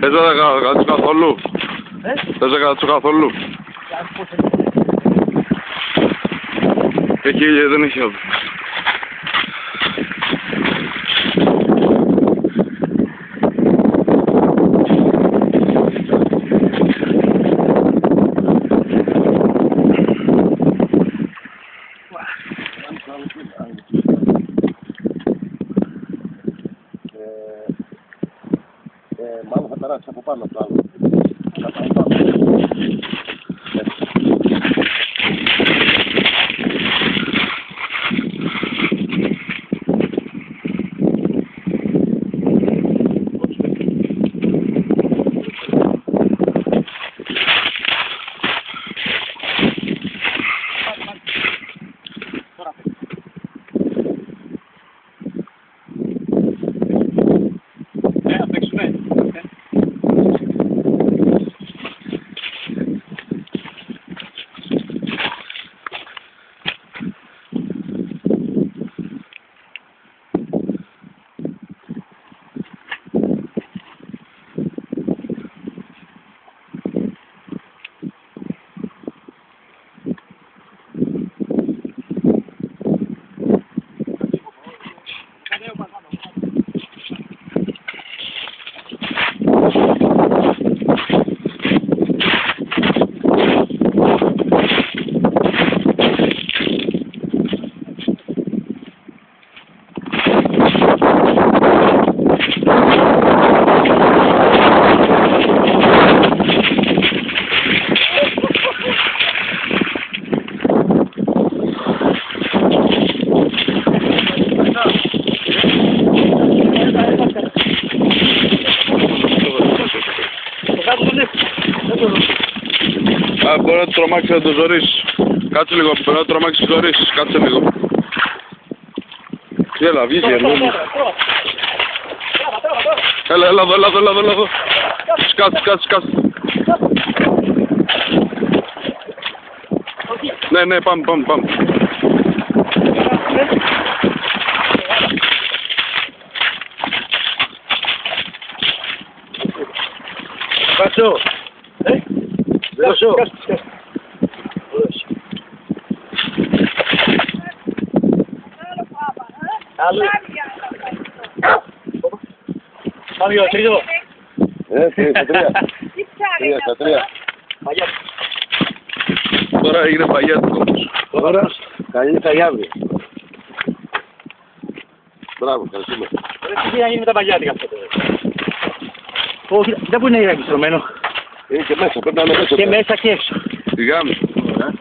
Δεν θα κάτσω καθόλου. Δεν θα κάτσω καθόλου. Εκεί δεν έχει άδω. Μάλλον θα περάσει από πάνω το άλλο. Θα πάει πάνω. Μπορεί να το τρομάξει να το ζωρίσεις. Κάτσε λίγο, μπορεί να το τρομάξει να το ζωρίσεις. Κάτσε λίγο. Έλα, βγήκε εδώ. Έλα εδώ. Σκάτσε. Ναι, πάμε. Πάσω. Δώσω. Άλλο. Πάμε για τρίτο. Στα τρία. Παγιά. Τώρα έγινε παγιάτικο. Τώρα καλή θα γιάβει. Μπράβο, ευχαριστούμε. Τι να γίνει με τα παγιάτικα αυτό τώρα. Όχι, δεν που είναι ρεγιστρωμένο. Είναι και μέσα, πρέπει να είναι μέσα. Και μέσα και έξω. Σιγά μου. Ωραία.